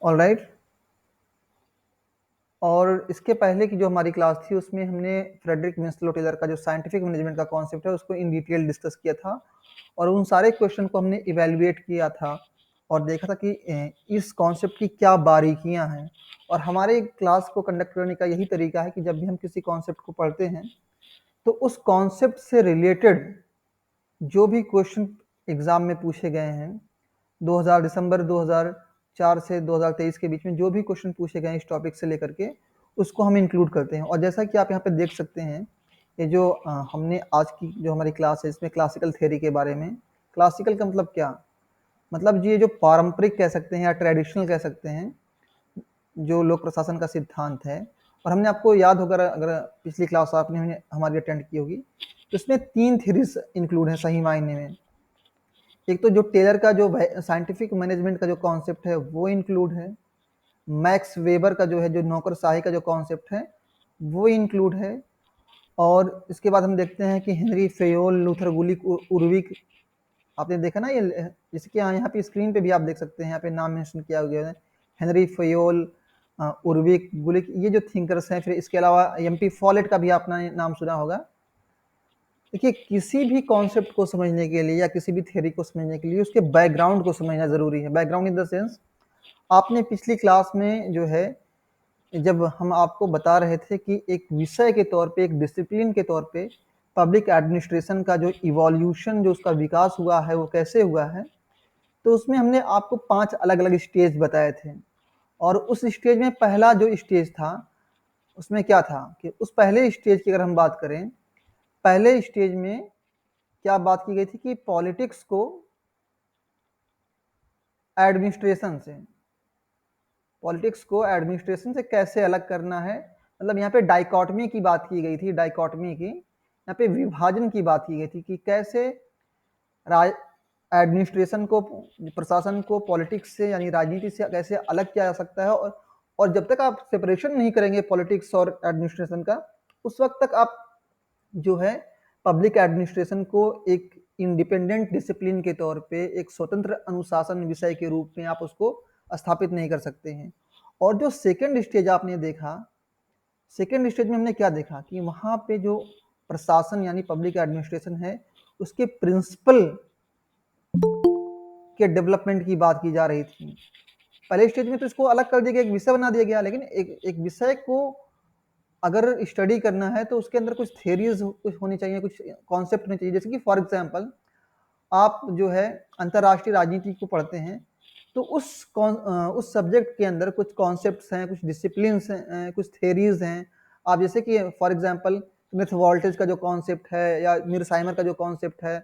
All right. और इसके पहले की जो हमारी क्लास थी उसमें हमने फ्रेडरिक विंसलो टेलर का जो साइंटिफिक मैनेजमेंट का कॉन्सेप्ट है उसको इन डिटेल डिस्कस किया था और उन सारे क्वेश्चन को हमने इवेल्युएट किया था और देखा था कि इस कॉन्सेप्ट की क्या बारीकियां हैं। और हमारे क्लास को कंडक्ट करने का यही तरीका है कि जब भी हम किसी कॉन्सेप्ट को पढ़ते हैं तो उस कॉन्सेप्ट से रिलेटेड जो भी क्वेश्चन एग्जाम में पूछे गए हैं 2004 से 2023 के बीच में जो भी क्वेश्चन पूछे गए हैं इस टॉपिक से लेकर के उसको हम इंक्लूड करते हैं। और जैसा कि आप यहाँ पे देख सकते हैं ये जो हमने आज की जो हमारी क्लास है इसमें क्लासिकल थ्योरी के बारे में। क्लासिकल का मतलब क्या, मतलब ये जो पारंपरिक कह सकते हैं या ट्रेडिशनल कह सकते हैं जो लोक प्रशासन का सिद्धांत है। और हमने आपको याद होगा अगर पिछली क्लास आपने हमारी अटेंड की होगी तो इसमें 3 थ्योरीज इंक्लूड है सही मायने में। एक तो जो टेलर का जो साइंटिफिक मैनेजमेंट का जो कॉन्सेप्ट है वो इंक्लूड है, मैक्स वेबर का जो है जो नौकरशाही का जो कॉन्सेप्ट है वो इंक्लूड है, और इसके बाद हम देखते हैं कि हेनरी फेयोल, लूथर गुलिक, उर्विक, आपने देखा ना ये इसके यहाँ पे स्क्रीन पे भी आप देख सकते हैं, यहाँ पे नाम मेंशन किया गया है हेनरी फेयोल, उर्विक, गुलिक, ये जो थिंकर्स हैं। फिर इसके अलावा एमपी फॉलेट का भी आपने नाम सुना होगा। देखिए किसी भी कॉन्सेप्ट को समझने के लिए या किसी भी थ्योरी को समझने के लिए उसके बैकग्राउंड को समझना जरूरी है। बैकग्राउंड इन द सेंस आपने पिछली क्लास में जो है जब हम आपको बता रहे थे कि एक विषय के तौर पे, एक डिसिप्लिन के तौर पे पब्लिक एडमिनिस्ट्रेशन का जो इवोल्यूशन, जो उसका विकास हुआ है वो कैसे हुआ है, तो उसमें हमने आपको 5 अलग अलग स्टेज बताए थे। और उस स्टेज में पहला जो स्टेज था उसमें क्या था कि उस पहले स्टेज की अगर हम बात करें, पहले स्टेज में क्या बात की गई थी कि पॉलिटिक्स को एडमिनिस्ट्रेशन से, पॉलिटिक्स को एडमिनिस्ट्रेशन से कैसे अलग करना है। मतलब यहाँ पे डाइकॉटमी की बात की गई थी, डाइकॉटमी की, यहाँ पे विभाजन की बात की गई थी कि कैसे एडमिनिस्ट्रेशन को, प्रशासन को पॉलिटिक्स से यानी राजनीति से कैसे अलग किया जा सकता है। और जब तक आप सेपरेशन नहीं करेंगे पॉलिटिक्स और एडमिनिस्ट्रेशन का, उस वक्त तक आप जो है पब्लिक एडमिनिस्ट्रेशन को एक इंडिपेंडेंट डिसिप्लिन के तौर पे, एक स्वतंत्र अनुशासन विषय के रूप में आप उसको स्थापित नहीं कर सकते हैं। और जो सेकेंड स्टेज आपने देखा, सेकेंड स्टेज में हमने क्या देखा कि वहां पे जो प्रशासन यानी पब्लिक एडमिनिस्ट्रेशन है उसके प्रिंसिपल के डेवलपमेंट की बात की जा रही थी। पहले स्टेज में तो इसको अलग कर दिया गया, एक विषय बना दिया गया, लेकिन एक विषय को अगर स्टडी करना है तो उसके अंदर कुछ थ्योरीज कुछ होनी चाहिए, कुछ कॉन्सेप्ट होने चाहिए। जैसे कि फॉर एग्जांपल आप जो है अंतरराष्ट्रीय राजनीति को पढ़ते हैं तो उस सब्जेक्ट के अंदर कुछ कॉन्सेप्ट्स हैं, कुछ डिसिप्लिन्स हैं, कुछ थ्योरीज हैं। आप जैसे कि फॉर एग्जांपल स्मिथ वॉल्टेज का जो कॉन्सेप्ट है या मीरसाइमर का जो कॉन्सेप्ट है,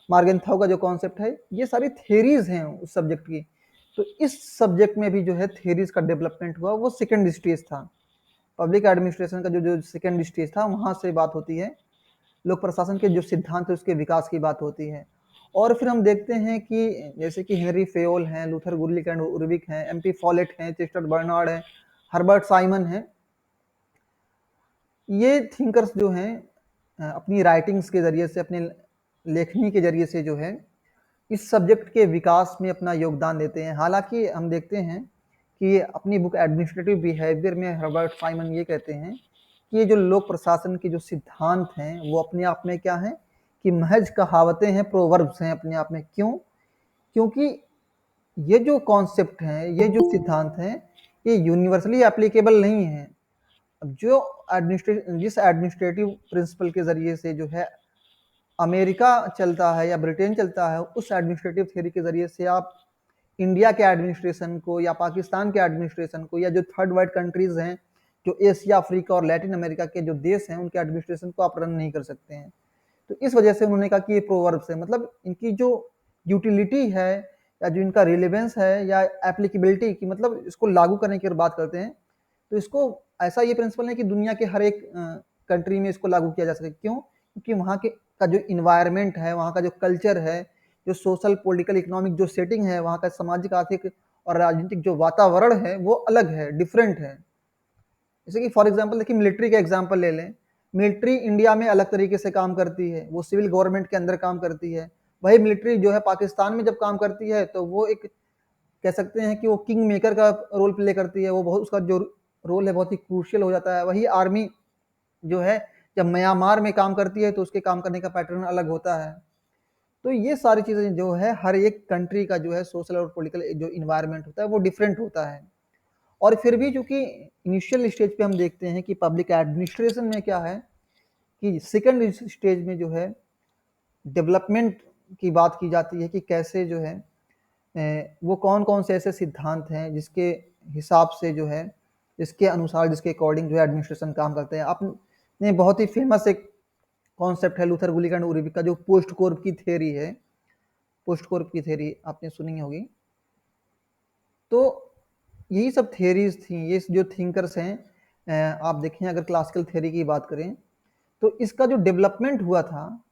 मार्गेंथाउ का जो कॉन्सेप्ट है, ये सारी थ्योरीज हैं उस सब्जेक्ट की। तो इस सब्जेक्ट में भी जो है थ्योरीज का डेवलपमेंट हुआ, वो सेकेंड स्टेज था। पब्लिक एडमिनिस्ट्रेशन का जो जो सेकेंड स्टेज था वहां से बात होती है, लोक प्रशासन के जो सिद्धांत है उसके विकास की बात होती है। और फिर हम देखते हैं कि जैसे कि हेनरी फेयोल हैं, लूथर गुर्लिक एंड उर्विक हैं, एमपी फॉलेट हैं, चेस्टर बर्नार्ड हैं, हर्बर्ट साइमन हैं, ये थिंकर्स जो हैं अपनी राइटिंग्स के जरिए से, अपने लेखनी के जरिए से जो है इस सब्जेक्ट के विकास में अपना योगदान देते हैं। हालांकि हम देखते हैं कि अपनी बुक एडमिनिस्ट्रेटिव बिहेवियर में हर्बर्ट साइमन ये कहते हैं कि ये जो लोक प्रशासन के जो सिद्धांत हैं वो अपने आप में क्या है कि महज कहावतें हैं, प्रोवर्ब्स हैं अपने आप में। क्यों? क्योंकि ये जो कॉन्सेप्ट हैं, ये जो सिद्धांत हैं, ये यूनिवर्सली एप्लीकेबल नहीं है। अब जो जिस एडमिनिस्ट्रेटिव प्रिंसिपल के जरिए से जो है अमेरिका चलता है या ब्रिटेन चलता है, उस एडमिनिस्ट्रेटिव थ्योरी के जरिए से आप इंडिया के एडमिनिस्ट्रेशन को या पाकिस्तान के एडमिनिस्ट्रेशन को या जो थर्ड वर्ल्ड कंट्रीज हैं, जो एशिया, अफ्रीका और लैटिन अमेरिका के जो देश हैं, उनके एडमिनिस्ट्रेशन को आप रन नहीं कर सकते हैं। तो इस वजह से उन्होंने कहा कि ये प्रोवर्ब्स है, मतलब इनकी जो यूटिलिटी है या जो इनका रिलेवेंस है या एप्लीकेबिलिटी की, मतलब इसको लागू करने की बात करते हैं तो इसको ऐसा ये प्रिंसिपल है कि दुनिया के हर एक कंट्री में इसको लागू किया जा सके। क्यों? क्योंकि वहाँ के का जो इन्वायरमेंट है, वहाँ का जो कल्चर है, जो सोशल पॉलिटिकल इकोनॉमिक जो सेटिंग है, वहाँ का सामाजिक आर्थिक और राजनीतिक जो वातावरण है वो अलग है, डिफरेंट है। जैसे कि फॉर एग्जांपल देखिए, मिलिट्री का एग्जांपल ले लें। मिलिट्री इंडिया में अलग तरीके से काम करती है, वो सिविल गवर्नमेंट के अंदर काम करती है। वही मिलिट्री जो है पाकिस्तान में जब काम करती है तो वो एक कह सकते हैं कि वो किंग मेकर का रोल प्ले करती है, वो बहुत उसका जो रोल है बहुत ही क्रूशियल हो जाता है। वही आर्मी जो है जब म्यांमार में काम करती है तो उसके काम करने का पैटर्न अलग होता है। तो ये सारी चीज़ें जो है हर एक कंट्री का जो है सोशल और पॉलिटिकल जो इन्वायरमेंट होता है वो डिफरेंट होता है। और फिर भी चूंकि इनिशियल स्टेज पे हम देखते हैं कि पब्लिक एडमिनिस्ट्रेशन में क्या है कि सेकंड स्टेज में जो है डेवलपमेंट की बात की जाती है कि कैसे जो है वो कौन कौन से ऐसे सिद्धांत हैं जिसके हिसाब से जो है इसके अनुसार जिसके अकॉर्डिंग जो है एडमिनिस्ट्रेशन काम करते हैं। आपने बहुत ही फेमस एक कॉन्सेप्ट है लूथर गुलिक एंड उरिविक का जो पोस्ट कोर्प की थ्योरी है, पोस्ट कोर्प की थ्योरी आपने सुनी होगी। तो यही सब थ्योरीज थी, ये जो थिंकर्स हैं, आप देखें अगर क्लासिकल थ्योरी की बात करें तो इसका जो डेवलपमेंट हुआ था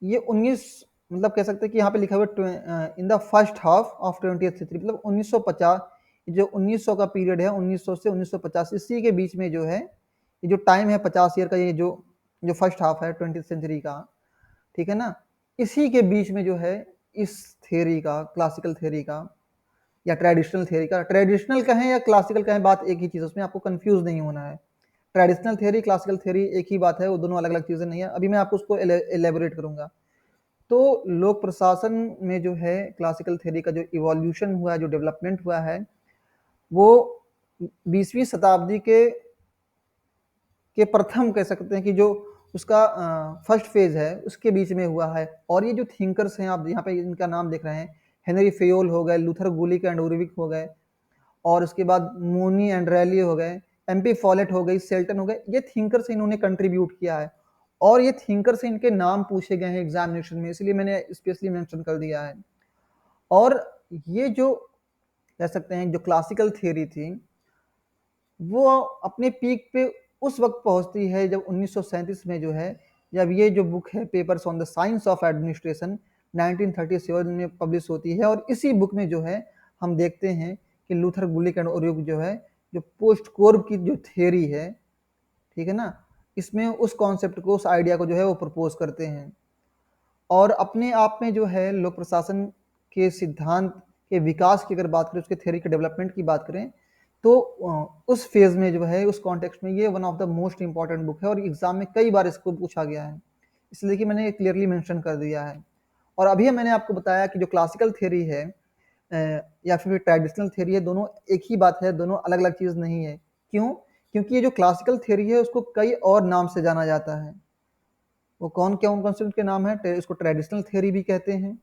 ये 19 मतलब कह सकते हैं कि यहाँ पे लिखा हुआ in the first half of 20th century, मतलब 1950 जो 1900 का पीरियड है, 1900 से 1950 इसी के बीच में जो है ये जो टाइम है 50 ईयर का, ये जो जो फर्स्ट हाफ है 20th सेंचुरी का, ठीक है ना, इसी के बीच में जो है इस थ्योरी का, क्लासिकल थ्योरी का या ट्रेडिशनल थ्योरी का, ट्रेडिशनल कहें या क्लासिकल कहें बात एक ही चीज़, उसमें आपको कंफ्यूज नहीं होना है। ट्रेडिशनल थ्योरी क्लासिकल थ्योरी एक ही बात है, वो दोनों अलग अलग चीज़ें नहीं है। अभी मैं आपको उसको एलेबोरेट करूंगा। तो लोक प्रशासन में जो है क्लासिकल थ्योरी का जो इवोल्यूशन हुआ है, जो डेवलपमेंट हुआ है, वो 20वीं शताब्दी के प्रथम कह सकते हैं कि जो उसका फर्स्ट फेज है उसके बीच में हुआ है। और ये जो थिंकर्स हैं, आप यहाँ पे इनका नाम देख रहे हैं, हेनरी फेयोल हो गए, लूथर गुलिक एंड उर्विक हो गए, और उसके बाद मूनी एंड रैली हो गए, एमपी फॉलेट हो गई, सेल्टन हो गए, ये थिंकर से इन्होंने कंट्रीब्यूट किया है। और ये थिंकर से इनके नाम पूछे गए हैं एग्जामिनेशन में, इसलिए मैंने स्पेशली मेंशन कर दिया है। और ये जो कह सकते हैं जो क्लासिकल थियरी थी वो अपने पीक पे उस वक्त पहुंचती है जब 1937 में जो है, जब ये जो बुक है papers on the science of administration 1937 में पब्लिश होती है। और इसी बुक में जो है हम देखते हैं कि लूथर गुलिक एंड ओरियोक जो है जो पोस्ट कोर्ब की जो थियरी है, ठीक है ना, इसमें उस कॉन्सेप्ट को, उस आइडिया को जो है वो प्रपोज करते हैं। और अपने आप में जो है लोक प्रशासन के सिद्धांत के विकास की अगर बात करें, उसके थ्योरी के डेवलपमेंट की बात करें, तो उस फेज में जो है, उस कॉन्टेक्स्ट में ये one of the most important book है और एग्जाम में कई बार इसको पूछा गया है, इसलिए कि मैंने क्लियरली मेंशन कर दिया है। और अभी मैंने आपको बताया कि जो क्लासिकल थ्योरी है या फिर ट्रेडिशनल थ्योरी है, दोनों एक ही बात है, दोनों अलग अलग चीज़ नहीं है। क्यों? क्योंकि ये जो क्लासिकल थ्योरी है उसको कई और नाम से जाना जाता है। वो कौन कॉन्सेप्ट के नाम है? इसको ट्रेडिशनल थ्योरी भी कहते हैं,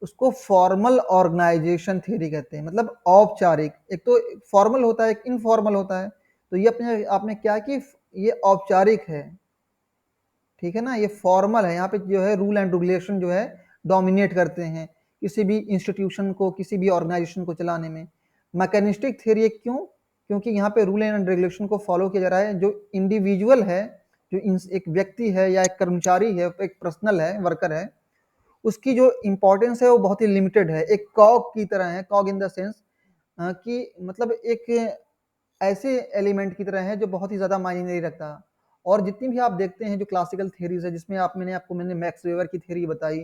उसको फॉर्मल ऑर्गेनाइजेशन थ्योरी कहते हैं, मतलब औपचारिक। एक तो फॉर्मल होता है, एक इनफॉर्मल होता है। तो ये अपने आपने क्या कि ये औपचारिक है, ठीक है ना, ये फॉर्मल है। यहाँ पे जो है रूल एंड रेगुलेशन जो है डोमिनेट करते हैं किसी भी इंस्टीट्यूशन को, किसी भी ऑर्गेनाइजेशन को चलाने में। मैकेनिस्टिक थ्योरी क्यों? क्योंकि यहाँ पे रूल एंड रेगुलेशन को फॉलो किया जा रहा है। जो इंडिविजुअल है, जो एक व्यक्ति है या एक कर्मचारी है, एक पर्सनल है, वर्कर है, उसकी जो इंपॉर्टेंस है वो बहुत ही लिमिटेड है, एक कॉग की तरह है। कॉग इन द सेंस कि मतलब एक ऐसे एलिमेंट की तरह है जो बहुत ही ज्यादा मायने नहीं रखता। और जितनी भी आप देखते हैं जो क्लासिकल थ्योरीज है, जिसमें मैंने मैक्स वेबर की थ्योरी बताई,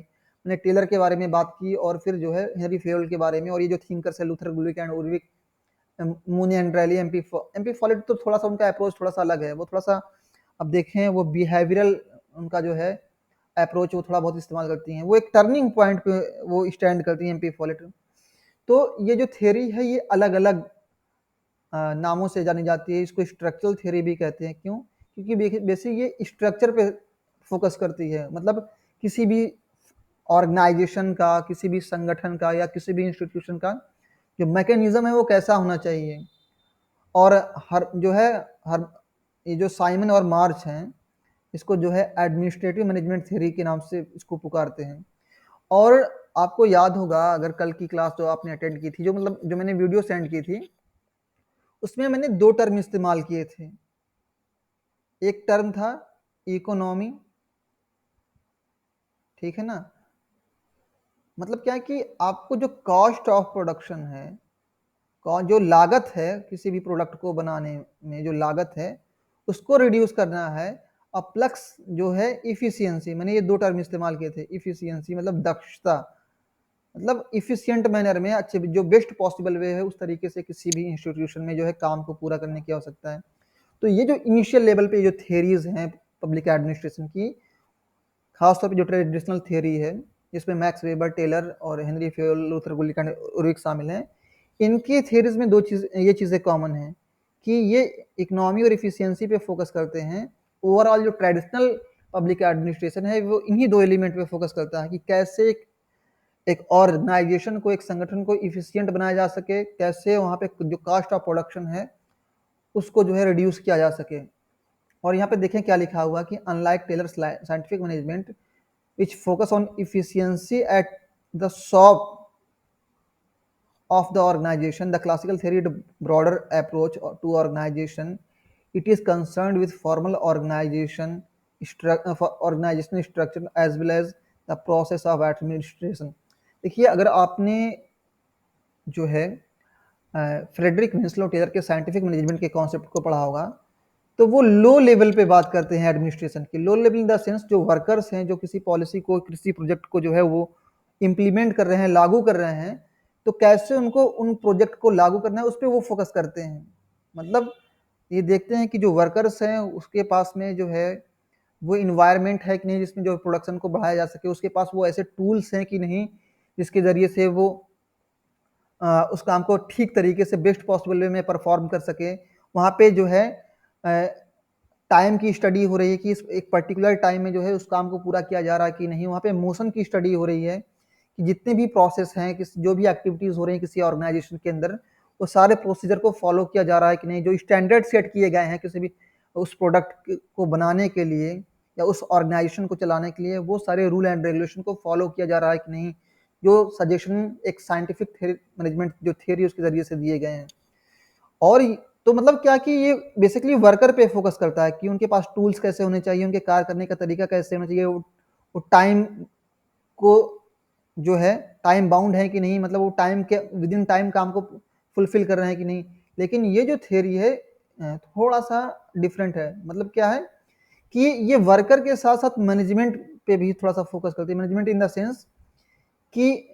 मैंने टेलर के बारे में बात की, और फिर जो है हेनरी फेयोल के बारे में, और ये जो थिंकर्स है Luther Gulick and Urwick, Mooney and Reiley, MP Follett, तो थोड़ा सा उनका अप्रोच थोड़ा सा अलग है। वो थोड़ा सा अब देखें वो बिहेवियरल उनका जो है अप्रोच वो थोड़ा बहुत इस्तेमाल करती हैं, वो एक टर्निंग पॉइंट पे वो स्टैंड करती हैं एमपी फॉलेट। तो ये जो थ्योरी है ये अलग अलग नामों से जानी जाती है। इसको स्ट्रक्चरल थ्योरी भी कहते हैं। क्यों? क्योंकि बेसिक ये स्ट्रक्चर पे फोकस करती है, मतलब किसी भी ऑर्गेनाइजेशन का, किसी भी संगठन का या किसी भी इंस्टीट्यूशन का जो मैकेनिज्म है वो कैसा होना चाहिए। और हर जो है हर ये जो साइमन और मार्च हैं, इसको जो है एडमिनिस्ट्रेटिव मैनेजमेंट थ्योरी के नाम से इसको पुकारते हैं। और आपको याद होगा अगर कल की क्लास जो आपने अटेंड की थी, जो मतलब जो मैंने वीडियो सेंड की थी, उसमें मैंने दो टर्म इस्तेमाल किए थे। एक टर्म था इकोनॉमी ठीक है ना। मतलब क्या है कि आपको जो कॉस्ट ऑफ प्रोडक्शन है, जो लागत है किसी भी प्रोडक्ट को बनाने में जो लागत है उसको रिड्यूस करना है। और प्लस जो है इफिशियंसी, मैंने ये दो टर्म इस्तेमाल किए थे। इफिशियंसी मतलब दक्षता, मतलब इफिशियंट मैनर में, अच्छे जो बेस्ट पॉसिबल वे है उस तरीके से किसी भी इंस्टीट्यूशन में जो है काम को पूरा करने की आवश्यकता है। तो ये जो इनिशियल लेवल पे जो थियरीज हैं पब्लिक एडमिनिस्ट्रेशन की, खासतौर पे जो ट्रेडिशनल थियरी है जिसमें मैक्स वेबर, टेलर और हेनरी फेयोल, लूथर गुलिकन, उर्विक शामिल हैं, इनकी थियरीज में ये चीज़ें कॉमन हैं कि ये इकोनॉमी और इफिशियंसी पे फोकस करते हैं। ओवरऑल जो ट्रेडिशनल पब्लिक एडमिनिस्ट्रेशन है वो इन्हीं दो एलिमेंट पे फोकस करता है कि कैसे एक ऑर्गेनाइजेशन को, एक संगठन को इफिशियंट बनाया जा सके, कैसे वहाँ पे जो कास्ट ऑफ प्रोडक्शन है उसको जो है रिड्यूस किया जा सके। और यहाँ पे देखें क्या लिखा हुआ कि unlike Taylor scientific management which focus on efficiency at the shop of the organization, the classical theory, the broader approach to organization, it is concerned with formal organization, organizational structure as well as the process of administration। देखिए, अगर आपने जो है Frederick Winslow Taylor के scientific management के concept को पढ़ा होगा, तो वो लो लेवल पे बात करते हैं एडमिनिस्ट्रेशन की। Low level in the sense जो वर्कर्स हैं, जो किसी पॉलिसी को, किसी प्रोजेक्ट को जो है वो इम्प्लीमेंट कर रहे हैं, लागू कर रहे हैं, तो कैसे उनको उन प्रोजेक्ट को लागू करना है उस पर वो फोकस करते हैं। मतलब ये देखते हैं कि जो वर्कर्स हैं उसके पास में जो है वो इन्वायरमेंट है कि नहीं जिसमें जो प्रोडक्शन को बढ़ाया जा सके, उसके पास वो ऐसे टूल्स हैं कि नहीं जिसके ज़रिए से वो उस काम को ठीक तरीके से बेस्ट पॉसिबल वे में परफॉर्म कर सके। वहाँ पे जो है टाइम की स्टडी हो रही है कि इस एक पर्टिकुलर टाइम में जो है उस काम को पूरा किया जा रहा है कि नहीं। वहाँ पे मोशन की स्टडी हो रही है कि जितने भी प्रोसेस हैं, किस जो भी एक्टिविटीज़ हो रही हैं किसी ऑर्गेनाइजेशन के अंदर, वो सारे प्रोसीजर को फॉलो किया जा रहा है कि नहीं। जो स्टैंडर्ड सेट किए गए हैं किसी भी उस प्रोडक्ट को बनाने के लिए या उस ऑर्गेनाइजेशन को चलाने के लिए, वो सारे रूल एंड रेगुलेशन को फॉलो किया जा रहा है कि नहीं। जो सजेशन एक साइंटिफिक मैनेजमेंट जो थियरी उसके जरिए से दिए गए हैं। और तो मतलब क्या कि ये बेसिकली वर्कर पे फोकस करता है कि उनके पास टूल्स कैसे होने चाहिए, उनके कार्य करने का तरीका कैसे होना चाहिए, वो टाइम को जो है टाइम बाउंड है कि नहीं, मतलब वो टाइम के विद इन टाइम काम को फुलफिल कर रहे हैं कि नहीं। लेकिन ये जो थियरी है थोड़ा सा डिफरेंट है। मतलब क्या है कि ये वर्कर के साथ साथ मैनेजमेंट पे भी थोड़ा सा फोकस करती है। मैनेजमेंट इन द सेंस कि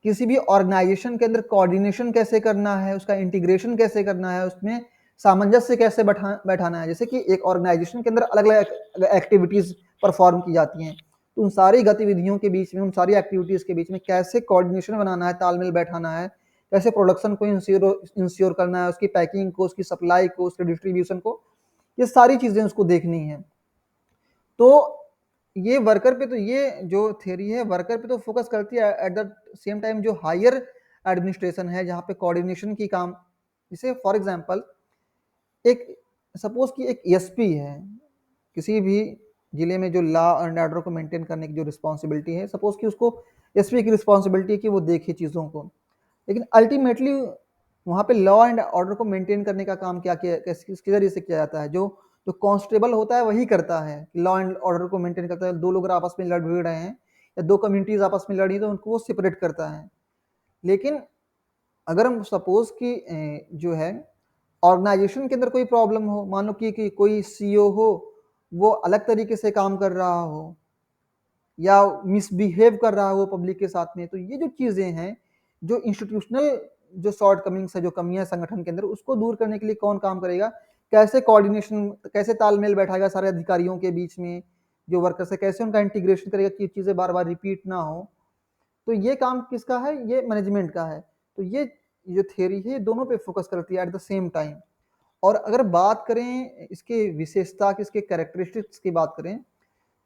किसी भी ऑर्गेनाइजेशन के अंदर कोऑर्डिनेशन कैसे करना है, उसका इंटीग्रेशन कैसे करना है, उसमें सामंजस्य कैसे बैठाना है। जैसे कि एक ऑर्गेनाइजेशन के अंदर अलग अलग एक्टिविटीज परफॉर्म की जाती हैं, तो उन सारी गतिविधियों के बीच में, उन सारी एक्टिविटीज के बीच में कैसे कोऑर्डिनेशन बनाना है, तालमेल बैठाना है, कैसे प्रोडक्शन को इंश्योर करना है, उसकी पैकिंग को, उसकी सप्लाई को, उसके डिस्ट्रीब्यूशन को, ये सारी चीजें उसको देखनी है। तो ये वर्कर पे, तो ये जो थ्योरी है वर्कर पे तो फोकस करती है। एट द सेम टाइम जो हायर एडमिनिस्ट्रेशन है जहाँ पे कोऑर्डिनेशन की काम, जैसे फॉर एग्जांपल एक सपोज कि एक एसपी है किसी भी जिले में, जो लॉ एंड ऑर्डर को मेंटेन करने की जो रिस्पॉन्सिबिलिटी है, सपोज कि उसको एसपी की रिस्पॉन्सिबिलिटी है कि वो देखे चीज़ों को। लेकिन अल्टीमेटली वहाँ पे लॉ एंड ऑर्डर को मेंटेन करने का काम क्या किया, किसके जरिए से किया जाता है? जो जो कांस्टेबल होता है वही करता है, लॉ एंड ऑर्डर को मेंटेन करता है। दो लोग आपस में लड़ भी रहे हैं या दो कम्युनिटीज आपस में लड़ी तो उनको वो सेपरेट करता है। लेकिन अगर हम सपोज कि जो है ऑर्गेनाइजेशन के अंदर कोई प्रॉब्लम हो, मान लो कि कोई सीईओ हो, वो अलग तरीके से काम कर रहा हो या मिसबिहेव कर रहा है वो पब्लिक के साथ में, तो ये जो चीजें हैं, जो इंस्टीट्यूशनल जो शॉर्ट कमिंग्स है, जो कमियां संगठन के अंदर, उसको दूर करने के लिए कौन काम करेगा? कैसे कोऑर्डिनेशन, कैसे तालमेल बैठाएगा सारे अधिकारियों के बीच में, जो वर्कर्स है कैसे उनका इंटीग्रेशन करेगा कि चीजें बार बार रिपीट ना हो। तो ये काम किसका है? ये मैनेजमेंट का है। तो ये जो थियरी है ये दोनों पे फोकस करती है एट द सेम टाइम। और अगर बात करें इसके विशेषता की, इसके कैरेक्टरिस्टिक्स की बात करें,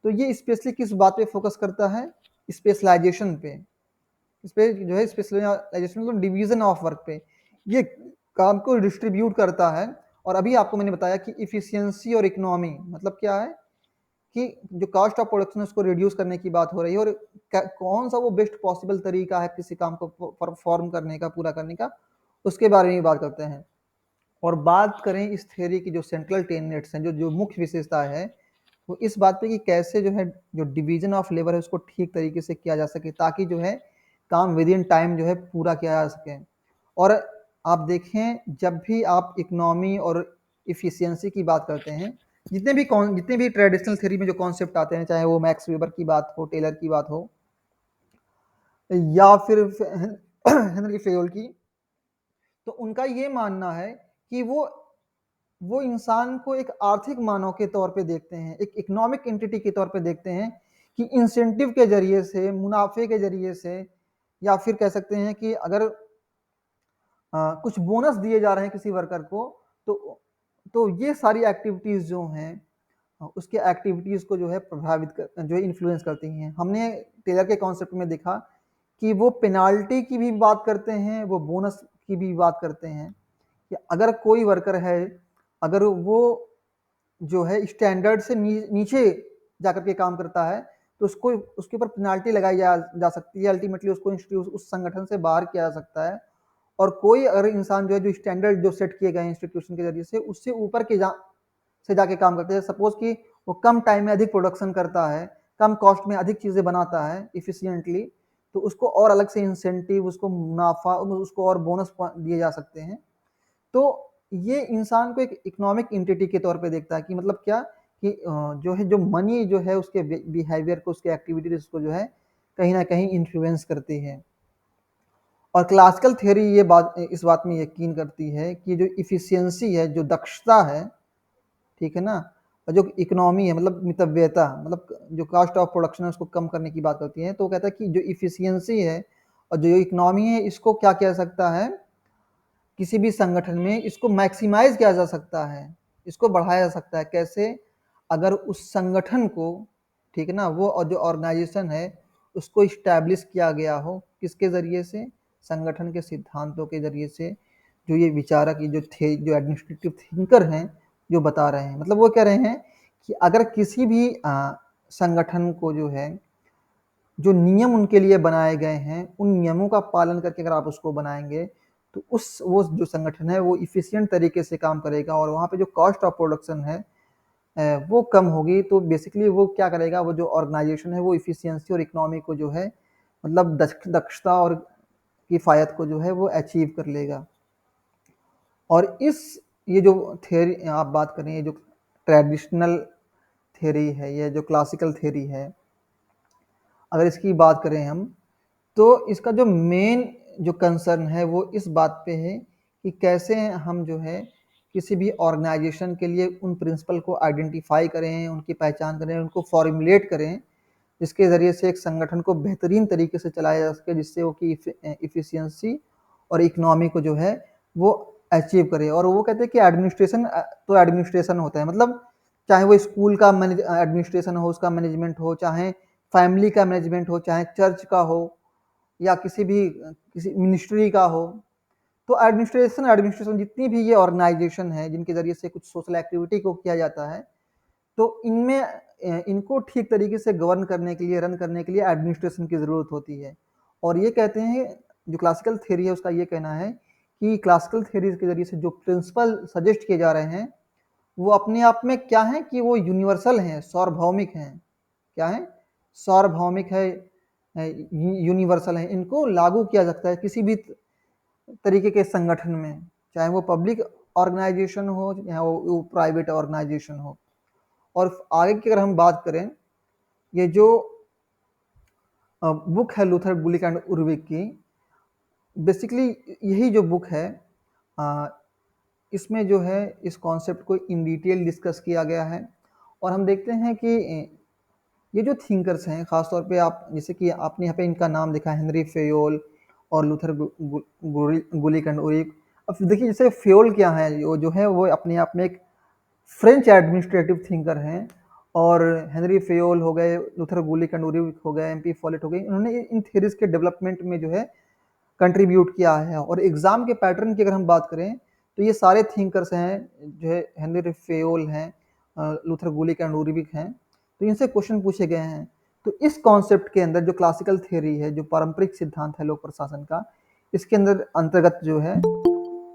तो ये स्पेशली किस बात पे फोकस करता है? स्पेशलाइजेशन पे। इस पे जो है स्पेशलाइजेशन मतलब डिवीजन ऑफ वर्क पे, ये काम को डिस्ट्रीब्यूट करता है। और अभी आपको मैंने बताया कि इफिशियंसी और इकोनॉमी मतलब क्या है कि जो कॉस्ट ऑफ प्रोडक्शन उसको रिड्यूस करने की बात हो रही है, और कौन सा वो बेस्ट पॉसिबल तरीका है किसी काम को परफॉर्म करने का, पूरा करने का, उसके बारे में बात करते हैं। और बात करें इस थ्योरी की जो सेंट्रल टेनेट्स हैं, जो जो मुख्य विशेषता है, वो इस बात पे कि कैसे जो है जो डिवीजन ऑफ लेबर है उसको ठीक तरीके से किया जा सके, ताकि जो है काम विद इन टाइम जो है पूरा किया जा सके। और आप देखें, जब भी आप इकोनॉमी और इफिशियंसी की बात करते हैं, जितने भी ट्रेडिशनल थ्योरी में जो कॉन्सेप्ट आते हैं, चाहे वो मैक्स वेबर की बात हो, टेलर की बात हो, या फिर हेनरी फेयोल की, तो उनका ये मानना है कि वो इंसान को एक आर्थिक मानव के तौर पे देखते हैं, एक इकोनॉमिक एंटिटी के तौर पे देखते हैं, कि इंसेंटिव के जरिए से, मुनाफे के जरिए से, या फिर कह सकते हैं कि अगर कुछ बोनस दिए जा रहे हैं किसी वर्कर को, तो ये सारी एक्टिविटीज जो हैं, उसके एक्टिविटीज को जो है जो है इन्फ्लुएंस करती हैं। हमने टेलर के कॉन्सेप्ट में देखा कि वो पेनाल्टी की भी बात करते हैं, वो बोनस की भी बात करते हैं, कि अगर कोई वर्कर है, अगर वो जो है स्टैंडर्ड से नीचे जाकर के काम करता है, तो उसको उसके ऊपर पेनाल्टी लगाई जा सकती है, अल्टीमेटली उसको इंस्टीट्यूट उस संगठन से बाहर किया जा सकता है। और कोई अगर इंसान जो है जो स्टैंडर्ड जो सेट किए गए इंस्टीट्यूशन के जरिए से, उससे ऊपर के से जाके काम करते हैं, सपोज कि वो कम टाइम में अधिक प्रोडक्शन करता है, कम कॉस्ट में अधिक चीजें बनाता है इफिशियंटली, तो उसको और अलग से इंसेंटिव, उसको मुनाफा, उसको और बोनस दिए जा सकते हैं। तो ये इंसान को एक इकोनॉमिक एंटिटी के तौर पे देखता है, कि मतलब क्या, कि जो है जो मनी जो है उसके बिहेवियर को, उसके एक्टिविटीज को जो है कहीं ना कहीं इन्फ्लुएंस करती है। और क्लासिकल थ्योरी इस बात में यकीन करती है कि जो इफिशियंसी है, जो दक्षता है, ठीक है ना, और जो इकोनॉमी है, मतलब मितव्ययता, मतलब जो कॉस्ट ऑफ प्रोडक्शन है उसको कम करने की बात करती है। तो वो कहता है कि जो इफिशियंसी है और जो इकोनॉमी है, इसको क्या किया सकता है किसी भी संगठन में, इसको मैक्सिमाइज किया जा सकता है, इसको बढ़ाया जा सकता है। कैसे? अगर उस संगठन को, ठीक है ना, वो और जो ऑर्गेनाइजेशन है उसको इस्टेब्लिश किया गया हो, किसके जरिए से? संगठन के सिद्धांतों के जरिए से, जो ये विचारक, ये जो एडमिनिस्ट्रेटिव थिंकर हैं, जो बता रहे हैं। मतलब वो कह रहे हैं कि अगर किसी भी संगठन को जो है, जो नियम उनके लिए बनाए गए हैं, उन नियमों का पालन करके अगर आप उसको बनाएंगे, तो वो जो संगठन है वो इफिशियंट तरीके से काम करेगा, और वहाँ पे जो कॉस्ट ऑफ प्रोडक्शन है वो कम होगी। तो बेसिकली वो क्या करेगा, वो जो ऑर्गेनाइजेशन है वो इफिशियंसी और इकोनॉमी को जो है, मतलब दक्षता और किफ़ायत को जो है वो अचीव कर लेगा। और ये जो थ्योरी आप बात करें, ये जो ट्रेडिशनल थ्योरी है, ये जो क्लासिकल थ्योरी है, अगर इसकी बात करें हम, तो इसका जो मेन जो कंसर्न है वो इस बात पे है कि कैसे हम जो है किसी भी ऑर्गेनाइजेशन के लिए उन प्रिंसिपल को आइडेंटिफाई करें, उनकी पहचान करें, उनको फॉर्मुलेट करें, जिसके ज़रिए से एक संगठन को बेहतरीन तरीके से चलाया जा सके, जिससे वो की इफ़िशियंसी और इकोनॉमी को जो है वो अचीव करे। और वो कहते हैं कि एडमिनिस्ट्रेशन तो एडमिनिस्ट्रेशन होता है, मतलब चाहे वो स्कूल का एडमिनिस्ट्रेशन हो, उसका मैनेजमेंट हो, चाहे फैमिली का मैनेजमेंट हो, चाहे चर्च का हो, या किसी मिनिस्ट्री का हो। तो एडमिनिस्ट्रेशन जितनी भी ये ऑर्गेनाइजेशन है जिनके जरिए से कुछ सोशल एक्टिविटी को किया जाता है, तो इनमें इनको ठीक तरीके से गवर्न करने के लिए, रन करने के लिए एडमिनिस्ट्रेशन की ज़रूरत होती है। और ये कहते हैं, जो क्लासिकल थ्योरी है उसका ये कहना है कि क्लासिकल थ्योरी के जरिए से जो प्रिंसिपल सजेस्ट किए जा रहे हैं, वो अपने आप में क्या है कि वो यूनिवर्सल हैं, सार्वभौमिक हैं। क्या है? सार्वभौमिक है, यूनिवर्सल है। इनको लागू किया जा सकता है किसी भी तरीके के संगठन में, चाहे वो पब्लिक ऑर्गेनाइजेशन हो या वो प्राइवेट ऑर्गेनाइजेशन हो। और आगे की अगर हम बात करें, ये जो बुक है लूथर गुलिक एंड उर्विक की, बेसिकली यही जो बुक है, इसमें जो है इस कॉन्सेप्ट को इन डिटेल डिस्कस किया गया है। और हम देखते हैं कि ये जो थिंकर्स हैं, ख़ासतौर पे आप जैसे कि आपने यहाँ पे इनका नाम देखा, हेनरी फेयोल और लूथर गुलिक एंड उरिक। अब देखिए, जैसे फेयोल क्या है, जो है वो अपने आप में एक फ्रेंच एडमिनिस्ट्रेटिव थिंकर हैं, और हेनरी फेयोल हो गए, लूथर गुलिक एंड उरिक हो गए, एमपी फॉलेट हो गए, इन्होंने इन थ्योरीज के डेवलपमेंट में जो है कंट्रीब्यूट किया है। और एग्जाम के पैटर्न की अगर हम बात करें, तो ये सारे थिंकर्स हैं, जो है हेनरी फेयोल हैं, लूथर गुलिक एंड उरिक हैं, तो इनसे क्वेश्चन पूछे गए हैं। तो इस कॉन्सेप्ट के अंदर जो क्लासिकल थ्योरी है, जो पारंपरिक सिद्धांत है लोक प्रशासन का, इसके अंदर अंतर्गत जो है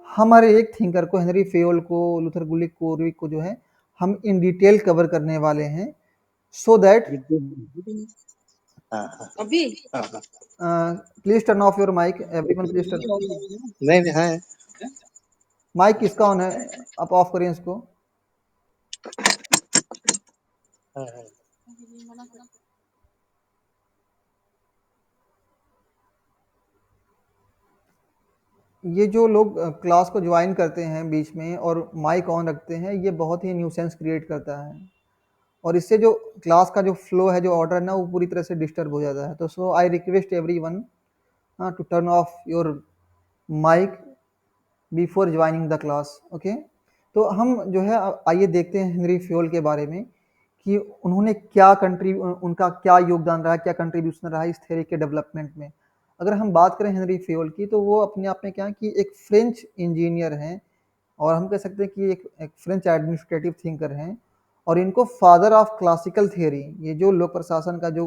हमारे एक थिंकर को, हेनरी फेयोल को, लूथर गुलिक को, उरिक को जो है हम इन डिटेल कवर करने वाले हैं। so that हाँ हाँ अभी please turn off your mic, everyone please turn. नहीं नहीं है माइक किसका ऑन है, आप ऑफ करें इसको. हाँ, हाँ। ये जो लोग क्लास को ज्वाइन करते हैं बीच में और माइक ऑन रखते हैं, ये बहुत ही न्यूसेंस क्रिएट करता है और इससे जो क्लास का जो फ्लो है, जो ऑर्डर है ना, वो पूरी तरह से डिस्टर्ब हो जाता है. तो so I request everyone to turn off your mic before joining the class. Okay, तो हम जो है आइए देखते हैं हेनरी फ्योल के बारे में कि उन्होंने क्या उनका क्या योगदान रहा, क्या कंट्रीब्यूशन रहा इस थ्योरी के डेवलपमेंट में. अगर हम बात करें हेनरी फ्योल की, तो वो अपने आप में क्या है कि एक फ्रेंच इंजीनियर हैं और हम कह सकते हैं कि एक फ्रेंच एडमिनिस्ट्रेटिव थिंकर हैं और इनको फादर ऑफ क्लासिकल थियोरी, ये जो लोक प्रशासन का जो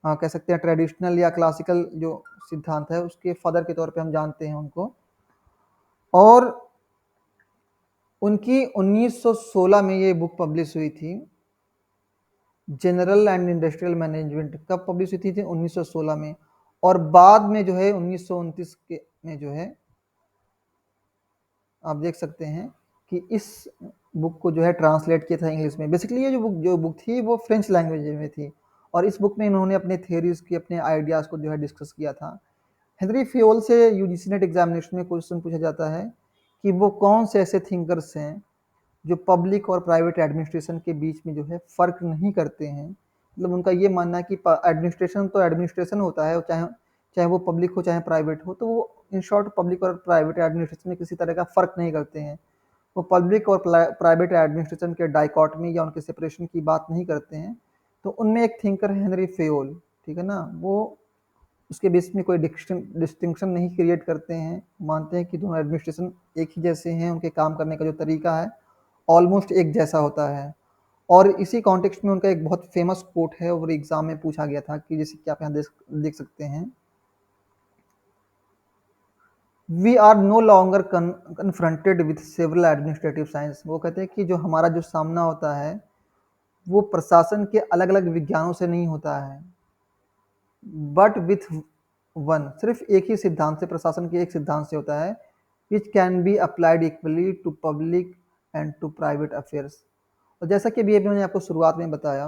कह सकते हैं ट्रेडिशनल या क्लासिकल जो सिद्धांत है, उसके फादर के तौर पे हम जानते हैं उनको. और उनकी 1916 में ये बुक पब्लिश हुई थी, जनरल एंड इंडस्ट्रियल मैनेजमेंट. कब पब्लिश हुई थी? 1916 में. और बाद में जो है 1929 के में जो है आप देख सकते हैं कि इस बुक को जो है ट्रांसलेट किया था इंग्लिश में. बेसिकली ये जो बुक थी वो फ्रेंच लैंग्वेज में थी और इस बुक में इन्होंने अपने थ्योरीज की, अपने आइडियाज़ को जो है डिस्कस किया था. हेनरी फ्योल से यूजीसी नेट एग्जामिनेशन में क्वेश्चन पूछा जाता है कि वो कौन से ऐसे थिंकर्स हैं जो पब्लिक और प्राइवेट एडमिनिस्ट्रेशन के बीच में जो है फ़र्क नहीं करते हैं. मतलब उनका ये मानना है कि एडमिनिस्ट्रेशन तो एडमिनिस्ट्रेशन होता है, चाहे चाहे वो पब्लिक हो चाहे प्राइवेट हो, तो वो इन शॉर्ट पब्लिक और प्राइवेट एडमिनिस्ट्रेशन में किसी तरह का फ़र्क नहीं करते हैं. वो पब्लिक और प्राइवेट एडमिनिस्ट्रेशन के डाइकॉटमी या उनके सेपरेशन की बात नहीं करते हैं. तो उनमें एक थिंकर है हेनरी फेयोल, ठीक है ना, वो उसके बीच में कोई डिस्टिंक्शन नहीं क्रिएट करते हैं. मानते हैं कि दोनों एडमिनिस्ट्रेशन एक ही जैसे हैं, उनके काम करने का जो तरीका है ऑलमोस्ट एक जैसा होता है. और इसी कॉन्टेक्स्ट में उनका एक बहुत फेमस कोट है और एग्जाम में पूछा गया था कि जैसे कि आप यहाँ देख सकते हैं, we are no longer confronted with several administrative science. वो कहते हैं कि जो हमारा जो सामना होता है वो प्रशासन के अलग अलग विज्ञानों से नहीं होता है, बट विथ वन, सिर्फ एक ही सिद्धांत से, प्रशासन के एक सिद्धांत से होता है, which can be applied equally to public and to private affairs. और जैसा कि अभी मैंने आपको शुरुआत में बताया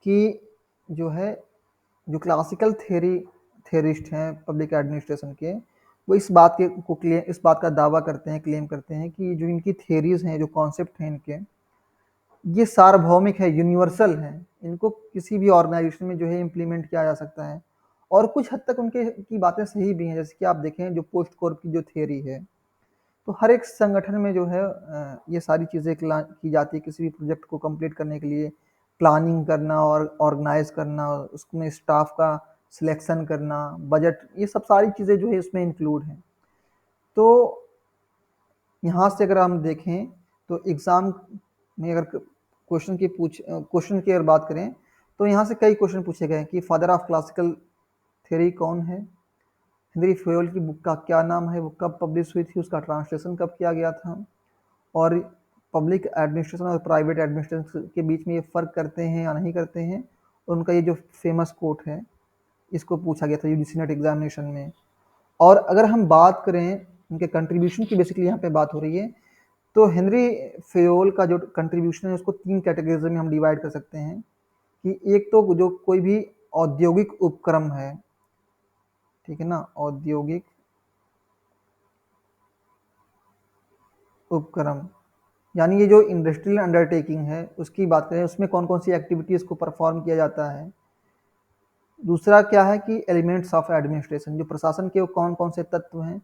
कि जो है जो क्लासिकल थेरिस्ट हैं पब्लिक एडमिनिस्ट्रेशन के, वो इस बात का दावा करते हैं, क्लेम करते हैं कि जो इनकी थेरीज हैं, जो कॉन्सेप्ट हैं इनके, ये सार्वभौमिक है, यूनिवर्सल है. इनको किसी भी ऑर्गेनाइजेशन में जो है इम्प्लीमेंट किया जा सकता है और कुछ हद तक उनके की बातें सही भी हैं. जैसे कि आप देखें जो पोस्ट कोर की जो थ्योरी है, तो हर एक संगठन में जो है ये सारी चीज़ें की जाती है किसी भी प्रोजेक्ट को कंप्लीट करने के लिए. प्लानिंग करना और ऑर्गेनाइज करना, उसमें स्टाफ का सिलेक्शन करना, बजट, ये सब सारी चीज़ें जो है इसमें इंक्लूड हैं. तो यहाँ से अगर हम देखें तो एग्ज़ाम में अगर क्वेश्चन की अगर बात करें तो यहाँ से कई क्वेश्चन पूछे गए कि फादर ऑफ क्लासिकल थ्योरी कौन है, हेनरी फ्योल की बुक का क्या नाम है, वो कब पब्लिश हुई थी, उसका ट्रांसलेशन कब किया गया था, और पब्लिक एडमिनिस्ट्रेशन और प्राइवेट एडमिनिस्ट्रेशन के बीच में ये फ़र्क करते हैं या नहीं करते हैं. और उनका ये जो फेमस कोट है, इसको पूछा गया था यूजीसी नेट एग्जामिनेशन में. और अगर हम बात करें उनके कंट्रीब्यूशन की, बेसिकली यहाँ पे बात हो रही है, तो हेनरी फेयोल का जो कंट्रीब्यूशन है उसको 3 कैटेगरीज में हम डिवाइड कर सकते हैं कि एक तो जो कोई भी औद्योगिक उपक्रम है, ठीक है ना, औद्योगिक उपक्रम, यानी ये जो इंडस्ट्रियल अंडरटेकिंग है उसकी बात करें, उसमें कौन कौन सी एक्टिविटीज़ को परफॉर्म किया जाता है. दूसरा क्या है कि एलिमेंट्स ऑफ एडमिनिस्ट्रेशन, जो प्रशासन के वो कौन कौन से तत्व हैं.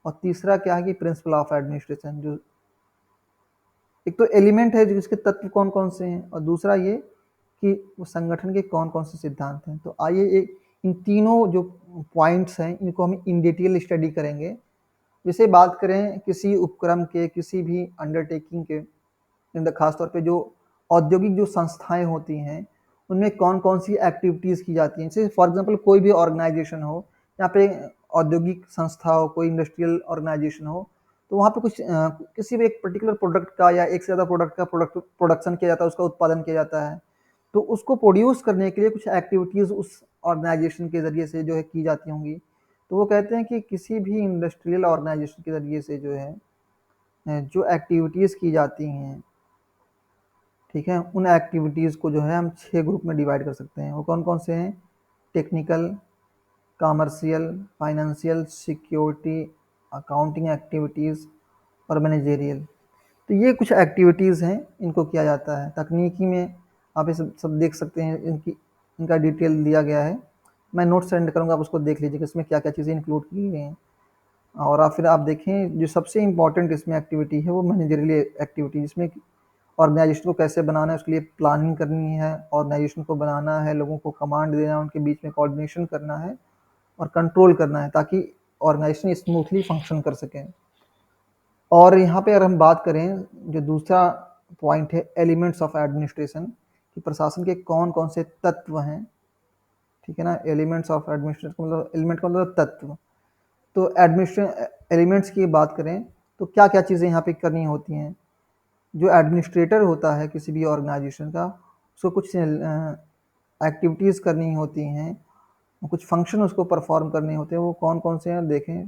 और तीसरा क्या है कि प्रिंसिपल ऑफ एडमिनिस्ट्रेशन, जो एक तो एलिमेंट है जो इसके तत्व कौन कौन से हैं, और दूसरा ये कि वो संगठन के कौन कौन से सिद्धांत हैं. तो आइए एक इन तीनों जो पॉइंट्स हैं इनको हम इन डिटेल स्टडी करेंगे. जैसे बात करें किसी उपक्रम के, किसी भी अंडरटेकिंग के, खासतौर पे जो औद्योगिक जो संस्थाएं होती हैं उनमें कौन कौन सी एक्टिविटीज़ की जाती हैं. जैसे फॉर एग्जांपल कोई भी ऑर्गेनाइजेशन हो, यहाँ पे औद्योगिक संस्था हो, कोई इंडस्ट्रियल ऑर्गेनाइजेशन हो, तो वहाँ पे किसी भी एक पर्टिकुलर प्रोडक्ट का या एक से ज़्यादा प्रोडक्ट का प्रोडक्शन किया जाता है, उसका उत्पादन किया जाता है. तो उसको प्रोड्यूस करने के लिए कुछ एक्टिविटीज़ उस ऑर्गेनाइजेशन के ज़रिए से जो है की जाती होंगी। तो वो कहते हैं कि किसी भी इंडस्ट्रियल ऑर्गेनाइजेशन के ज़रिए से जो है जो एक्टिविटीज़ की जाती हैं, ठीक है, उन एक्टिविटीज़ को जो है हम 6 ग्रुप में डिवाइड कर सकते हैं। वो कौन-कौन से हैं? Technical, commercial, financial, security, accounting activities और मैनेजेरियल। तो ये कुछ एक्टिविटीज़ हैं, इनको किया जाता है। तकनीकी में आप ये सब देख सकते हैं, इनका डिटेल दिया गया है। मैं नोट सेंड करूँगा, आप उसको देख लीजिएगा इसमें क्या-क्या चीज़ें इंक्लूड की गई हैं। और फिर आप देखें जो सबसे इम्पोर्टेंट इसमें एक्टिविटी है वो मैनेजरियल एक्टिविटी, जिसमें ऑर्गेनाइजेशन को कैसे बनाना है, उसके लिए प्लानिंग करनी है, ऑर्गेनाइजेशन को बनाना है, लोगों को कमांड देना है, उनके बीच में कोऑर्डिनेशन करना है और कंट्रोल करना है ताकि ऑर्गेनाइजेशन स्मूथली फंक्शन कर सके। और यहाँ पे अगर हम बात करें, जो दूसरा पॉइंट है एलिमेंट्स ऑफ एडमिनिस्ट्रेशन, कि प्रशासन के कौन कौन से तत्व हैं, ठीक है ना। एलिमेंट्स ऑफ एडमिनिस्ट्रेशन मतलब एलिमेंट का मतलब तत्व। तो एडमिनिस्ट्रेशन एलिमेंट्स की बात करें तो क्या क्या चीज़ें यहाँ पे करनी होती हैं। जो एडमिनिस्ट्रेटर होता है किसी भी ऑर्गेनाइजेशन का, उसको कुछ एक्टिविटीज़ करनी होती हैं, कुछ फंक्शन उसको परफॉर्म करने होते हैं। वो कौन कौन से हैं देखें।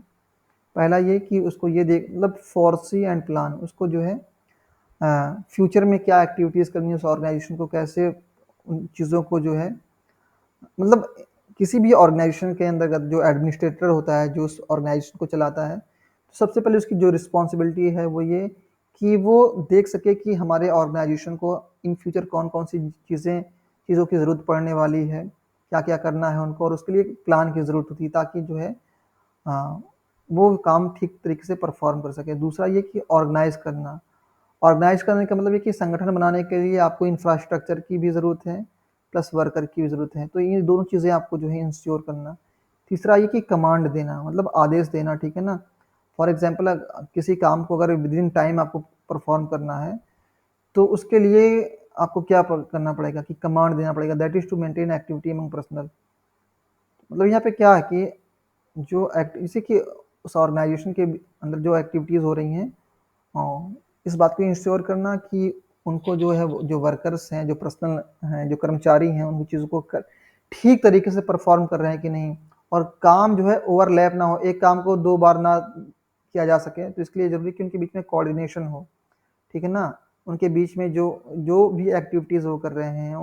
पहला ये कि उसको ये देख मतलब फोरसी एंड प्लान, उसको जो है फ्यूचर में क्या एक्टिविटीज़ करनी है, उस ऑर्गेनाइजेशन को कैसे उन चीज़ों को जो है मतलब किसी भी ऑर्गेनाइजेशन के अंतर्गत जो एडमिनिस्ट्रेटर होता है, जो उस ऑर्गेनाइजेशन को चलाता है, तो सबसे पहले उसकी जो रिस्पॉन्सिबिलिटी है वो ये कि वो देख सके कि हमारे ऑर्गेनाइजेशन को इन फ्यूचर कौन-कौन सी चीज़ों की ज़रूरत पड़ने वाली है, क्या-क्या करना है उनको, और उसके लिए प्लान की ज़रूरत होती है ताकि जो है वो काम ठीक तरीके से परफॉर्म कर सके। दूसरा ये कि ऑर्गेनाइज़ करने का मतलब ये कि संगठन बनाने के लिए आपको इंफ्रास्ट्रक्चर की भी ज़रूरत है, प्लस वर्कर की भी ज़रूरत है। तो ये दोनों चीज़ें आपको जो है इंश्योर करना। तीसरा ये कि कमांड देना मतलब आदेश देना, ठीक है ना। फॉर एग्ज़ाम्पल किसी काम को अगर विदिन टाइम आपको परफॉर्म करना है, तो उसके लिए आपको क्या करना पड़ेगा कि कमांड देना पड़ेगा, that is to maintain activity among personnel. मतलब यहाँ पे क्या है कि जो जैसे कि उस ऑर्गेनाइजेशन के अंदर जो एक्टिविटीज़ हो रही हैं, इस बात को इंश्योर करना कि उनको जो है जो वर्कर्स हैं, जो पर्सनल हैं, जो कर्मचारी हैं, उन चीज़ों को ठीक तरीके से परफॉर्म कर रहे हैं कि नहीं, और काम जो है ओवरलैप ना हो, एक काम को 2 बार ना किया जा सके। तो इसके लिए ज़रूरी कि उनके बीच में कोऑर्डिनेशन हो, ठीक है ना। उनके बीच में जो जो भी एक्टिविटीज़ वो कर रहे हैं,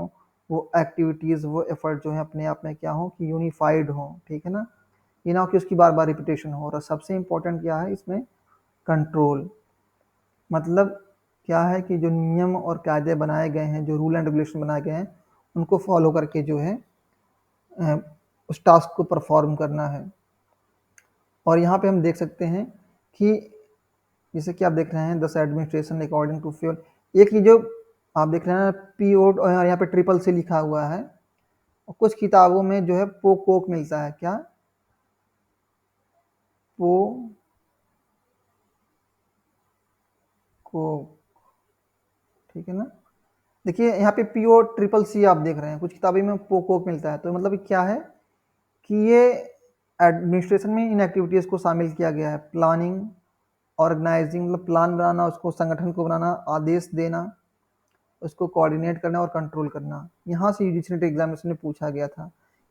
वो एक्टिविटीज़, वो एफर्ट जो है अपने आप में क्या हो कि यूनिफाइड हो, ठीक है ना। ये ना हो कि उसकी बार बार रिपीटेशन हो। और सबसे इम्पोर्टेंट क्या है इसमें, कंट्रोल। मतलब क्या है कि जो नियम और कायदे बनाए गए हैं, जो रूल एंड रेगुलेशन बनाए गए हैं, उनको फॉलो करके जो है उस टास्क को परफॉर्म करना है। और यहाँ पे हम देख सकते हैं कि जैसे कि आप देख रहे हैं दस एडमिनिस्ट्रेशन अकॉर्डिंग टू फ्यूल, एक ये जो आप देख रहे हैं पीओ, और यहाँ पे ट्रिपल सी लिखा हुआ है, और कुछ किताबों में जो है पोकोक मिलता है। क्या? पो को, ठीक है ना। देखिए यहाँ पे पीओ ट्रिपल सी आप देख रहे हैं, कुछ किताबें में पोकोक मिलता है। तो मतलब क्या है कि ये एडमिनिस्ट्रेशन में इन एक्टिविटीज़ को शामिल किया गया है। प्लानिंग, ऑर्गेनाइजिंग मतलब प्लान बनाना, उसको संगठन को बनाना, आदेश देना, उसको कोऑर्डिनेट करना और कंट्रोल करना। यहाँ से यूजीसी नेट एग्जामिनेशन में पूछा गया था,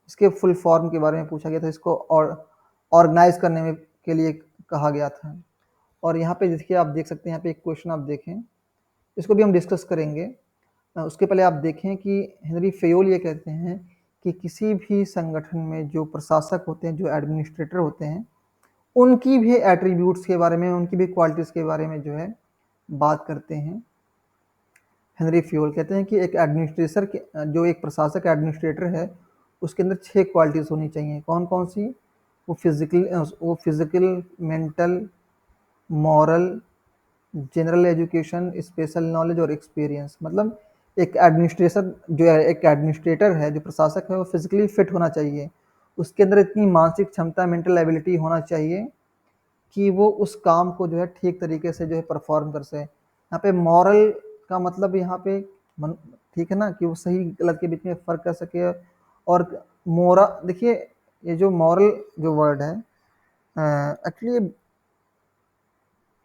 इसके फुल फॉर्म के बारे में पूछा गया था, इसको ऑर्गेनाइज करने में के लिए कहा गया था। और यहाँ पे देखिए आप देख सकते हैं, यहाँ पे एक क्वेश्चन आप देखें, इसको भी हम डिस्कस करेंगे। उसके पहले आप देखें कि हेनरी फेयोल ये कहते हैं कि किसी भी संगठन में जो प्रशासक होते हैं, जो एडमिनिस्ट्रेटर होते हैं, उनकी भी एट्रीब्यूट्स के बारे में, उनकी भी क्वालिटीज़ के बारे में जो है बात करते हैं। हेनरी फेयोल कहते हैं कि एक एडमिनिस्ट्रेटर के जो एक प्रशासक एडमिनिस्ट्रेटर है, उसके अंदर 6 क्वालिटीज़ होनी चाहिए। कौन कौन सी? वो physical, mental, moral, general education, special knowledge और एक्सपीरियंस। मतलब एक एडमिनिस्ट्रेटर है, जो प्रशासक है, वो फिजिकली फिट होना चाहिए, उसके अंदर इतनी मानसिक क्षमता, मेंटल एबिलिटी होना चाहिए कि वो उस काम को जो है ठीक तरीके से जो है परफॉर्म कर सके। यहाँ पे मॉरल का मतलब यहाँ पे ठीक है ना, कि वो सही गलत के बीच में फ़र्क कर सके। और मोरा देखिए, ये जो मॉरल जो वर्ड है एक्चुअली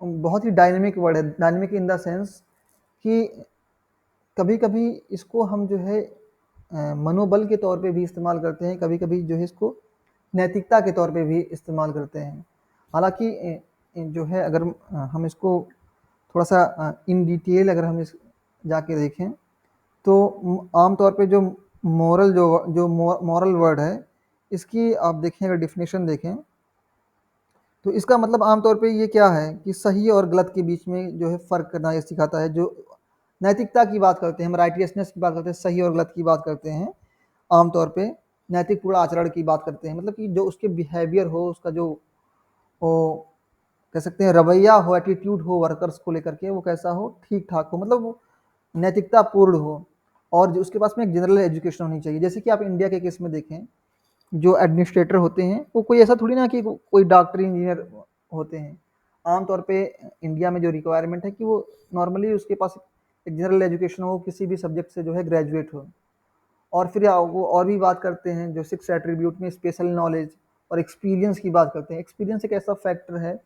बहुत ही डायनेमिक वर्ड है। डायनेमिक इन द सेंस कि कभी कभी इसको हम जो है मनोबल के तौर पे भी इस्तेमाल करते हैं, कभी कभी जो है इसको नैतिकता के तौर पे भी इस्तेमाल करते हैं। हालांकि जो है अगर हम इसको थोड़ा सा इन डिटेल अगर हम इस जाके देखें तो आमतौर पे जो मॉरल वर्ड है, इसकी आप देखें अगर डिफिनेशन देखें तो इसका मतलब आमतौर पे ये क्या है कि सही और गलत के बीच में जो है फ़र्क करना ये सिखाता है। जो नैतिकता की बात करते हैं, हम राइटियसनेस की बात करते हैं, सही और गलत की बात करते हैं, आमतौर पे नैतिक पूर्ण आचरण की बात करते हैं। मतलब कि जो उसके बिहेवियर हो, उसका जो वो कह सकते हैं रवैया हो, एटीट्यूड हो वर्कर्स को लेकर के, वो कैसा हो, ठीक ठाक हो, मतलब वो नैतिकता पूर्ण हो। और जो उसके पास में एक जनरल एजुकेशन होनी चाहिए। जैसे कि आप इंडिया के केस में देखें, जो एडमिनिस्ट्रेटर होते हैं वो कोई ऐसा थोड़ी ना कि कोई डॉक्टर इंजीनियर होते हैं। आमतौर पे इंडिया में जो रिक्वायरमेंट है कि वो नॉर्मली उसके पास एक जनरल एजुकेशन हो, किसी भी सब्जेक्ट से जो है ग्रेजुएट हो। और फिर वो और भी बात करते हैं जो 6 एट्रीब्यूट में स्पेशल नॉलेज और एक्सपीरियंस की बात करते हैं। एक्सपीरियंस एक ऐसा फैक्टर है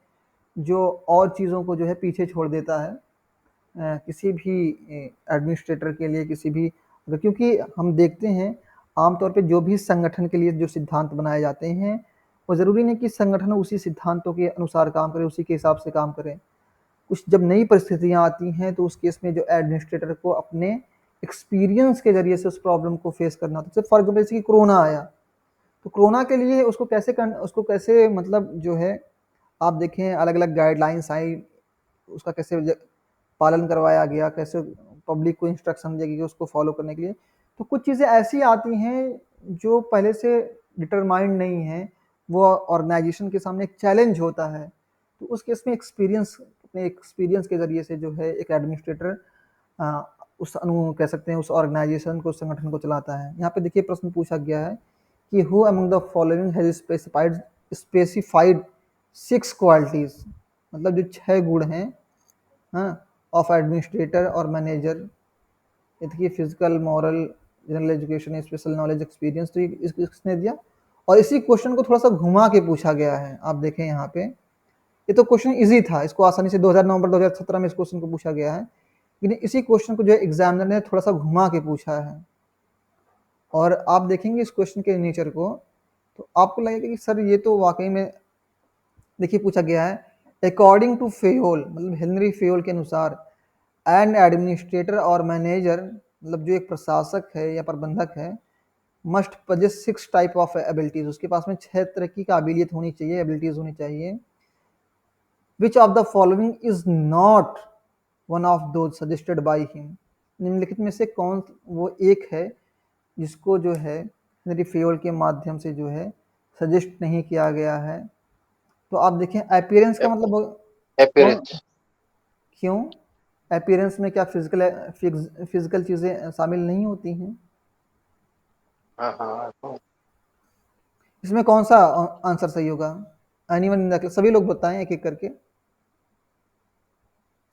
जो और चीज़ों को जो है पीछे छोड़ देता है किसी भी एडमिनिस्ट्रेटर के लिए, किसी भी, क्योंकि हम देखते हैं आमतौर पे जो भी संगठन के लिए जो सिद्धांत बनाए जाते हैं, वो ज़रूरी नहीं कि संगठन उसी सिद्धांतों के अनुसार काम करे, उसी के हिसाब से काम करे। कुछ जब नई परिस्थितियां आती हैं तो उस केस में जो एडमिनिस्ट्रेटर को अपने एक्सपीरियंस के जरिए से उस प्रॉब्लम को फेस करना होता है। फॉर एग्जाम्पल जैसे कि कोरोना आया, तो कोरोना के लिए उसको कैसे मतलब जो है आप देखें अलग अलग गाइडलाइंस आई, उसका कैसे पालन करवाया गया, कैसे पब्लिक को इंस्ट्रक्शन दिया गया कि उसको फॉलो करने के लिए। तो कुछ चीज़ें ऐसी आती हैं जो पहले से डिटरमाइंड नहीं है, वो ऑर्गेनाइजेशन के सामने एक चैलेंज होता है। तो उस केस में अपने एक्सपीरियंस के ज़रिए से जो है एक एडमिनिस्ट्रेटर उस कह सकते हैं उस ऑर्गेनाइजेशन को, उस संगठन को चलाता है। यहाँ पे देखिए प्रश्न पूछा गया है कि who among the following has specified 6 qualities, मतलब जो 6 गुण हैं, हाँ, ऑफ एडमिनिस्ट्रेटर और मैनेजर। ये देखिए physical, moral, general education, special knowledge, experience. तो ये किसने दिया? और इसी क्वेश्चन को थोड़ा सा घुमा के पूछा गया है। आप देखें यहाँ पे, ये तो क्वेश्चन इजी था, इसको आसानी से 2000 नवंबर 2017 में इस क्वेश्चन को पूछा गया है, लेकिन इसी क्वेश्चन को जो है एग्जामिनर ने थोड़ा सा घुमा के पूछा है। और आप देखेंगे इस क्वेश्चन के नेचर को तो आपको लगेगा कि सर ये तो वाकई में, देखिए पूछा गया है अकॉर्डिंग टू फेयोल, मतलब हेनरी फेयोल के अनुसार, एंड एडमिनिस्ट्रेटर और मैनेजर, मतलब जो एक प्रशासक है या प्रबंधक है, must possess 6 type of abilities, उसके पास में 6 तरह की काबिलियत होनी चाहिए, एबिलिटीज होनी चाहिए। Which of the following is not one of those suggested by him, निम्नलिखित में से कौन वो एक है जिसको जो है हेनरी फेयोल के माध्यम से जो है सजेस्ट नहीं किया गया है। तो आप देखें अपीयरेंस का मतलब कौन, अपीयरेंस। क्यों? अपीयरेंस में क्या फिजिकल चीज़ें शामिल नहीं होती हैं? हाँ हाँ। इसमें कौन सा आंसर सही होगा? एनीवन इन द क्लास, सभी लोग बताएं एक एक करके।